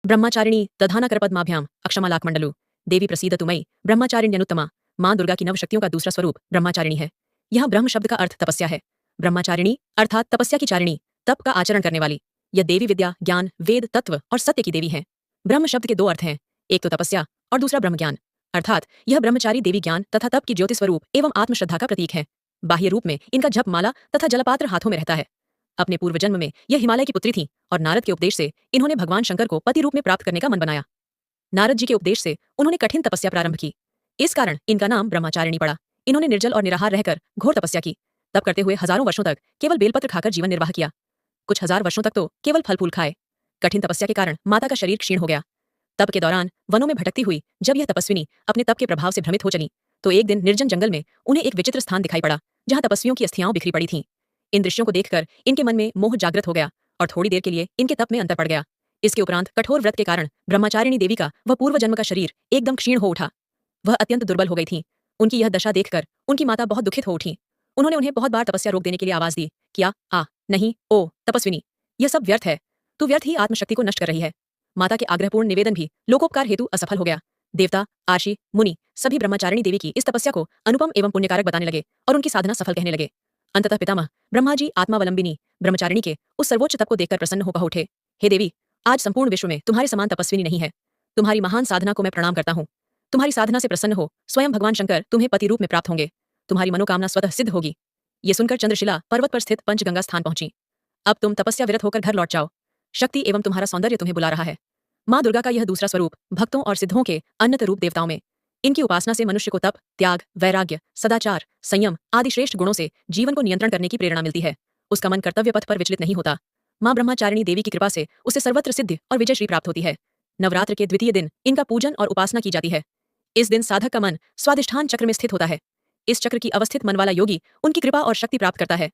ब्रह्मचारिणी दधानकरपद्माभ्याम अक्षमालाकमंडलु देवी प्रसीदतु मयि ब्रह्मचारिण्यनुत्तमा। मां दुर्गा की नवशक्तियों का दूसरा स्वरूप ब्रह्मचारिणी है। यह ब्रह्म शब्द का अर्थ तपस्या है। ब्रह्मचारिणी अर्थात तपस्या की चारिणी, तप का आचरण करने वाली। यह देवी विद्या, ज्ञान, वेद, तत्व और सत्य की देवी है। ब्रह्म शब्द के दो अर्थ हैं, एक तो तपस्या और दूसरा ब्रह्म ज्ञान, अर्थात यह ब्रह्मचारी देवी ज्ञान तथा तप की ज्योति स्वरूप एवं आत्मश्रद्धा का प्रतीक है। बाह्य रूप में इनका जप माला तथा जलपात्र हाथों में रहता है। अपने पूर्व जन्म में यह हिमालय की पुत्री थी और नारद के उपदेश से इन्होंने भगवान शंकर को पति रूप में प्राप्त करने का मन बनाया। नारद जी के उपदेश से उन्होंने कठिन तपस्या प्रारंभ की। इस कारण इनका नाम ब्रह्मचारिणी पड़ा। इन्होंने निर्जल और निराहार रहकर घोर तपस्या की। तप करते हुए हजारों वर्षों तक केवल बेलपत्र खाकर जीवन निर्वाह किया। कुछ हजार वर्षों तक तो केवल फल फूल खाए। कठिन तपस्या के कारण माता का शरीर क्षीण हो गया। तप के दौरान वनों में भटकती हुई जब यह तपस्विनी अपने तप के प्रभाव से भ्रमित हो चली, तो एक दिन निर्जन जंगल में उन्हें एक विचित्र स्थान दिखाई पड़ा, जहां तपस्वियों की अस्थियां बिखरी पड़ी थीं। इन दृश्यों को देखकर इनके मन में मोह जागृत हो गया और थोड़ी देर के लिए इनके तप में अंतर पड़ गया। इसके उपरांत कठोर व्रत के कारण ब्रह्मचारिणी देवी का वह पूर्व जन्म का शरीर एकदम क्षीण हो उठा। वह अत्यंत दुर्बल हो गई थी। उनकी यह दशा देखकर उनकी माता बहुत दुखित हो उठी। उन्होंने उन्हें बहुत बार तपस्या रोक देने के लिए आवाज दी, क्या आ नहीं ओ तपस्विनी, यह सब व्यर्थ है, तू व्यर्थ ही आत्मशक्ति को नष्ट कर रही है। माता के आग्रहपूर्ण निवेदन भी लोकोपकार हेतु असफल हो गया। देवता, आशी, मुनि सभी ब्रह्मचारिणी देवी की इस तपस्या को अनुपम एवं पुण्यकारक बताने लगे और उनकी साधना सफल कहने लगे। अंततः पितामह ब्रह्मा जी आत्मावलंबिनी ब्रह्मचारिणी के उस सर्वोच्च तप को देखकर प्रसन्न हो कह उठे, हे देवी, आज संपूर्ण विश्व में तुम्हारे समान तपस्विनी नहीं है। तुम्हारी महान साधना को मैं प्रणाम करता हूँ। तुम्हारी साधना से प्रसन्न हो स्वयं भगवान शंकर तुम्हें पति रूप में प्राप्त होंगे। तुम्हारी मनोकामना स्वतः सिद्ध होगी। ये सुनकर चंद्रशिला पर्वत पर स्थित पंचगंगा स्थान पहुंची। अब तुम तपस्या विरत होकर घर लौट जाओ। शक्ति एवं तुम्हारा सौंदर्य तुम्हें बुला रहा है। मां दुर्गा का यह दूसरा स्वरूप भक्तों और सिद्धों के अन्नत रूप देवताओं में। इनकी उपासना से मनुष्य को तप, त्याग, वैराग्य, सदाचार, संयम आदि श्रेष्ठ गुणों से जीवन को नियंत्रण करने की प्रेरणा मिलती है। उसका मन कर्तव्य पथ पर विचलित नहीं होता। मां ब्रह्मचारिणी देवी की कृपा से उसे सर्वत्र सिद्धि और विजय श्री प्राप्त होती है। नवरात्र के द्वितीय दिन इनका पूजन और उपासना की जाती है। इस दिन साधक का मन स्वादिष्ठान चक्र में स्थित होता है। इस चक्र की अवस्थित मन वाला योगी उनकी कृपा और शक्ति प्राप्त करता है।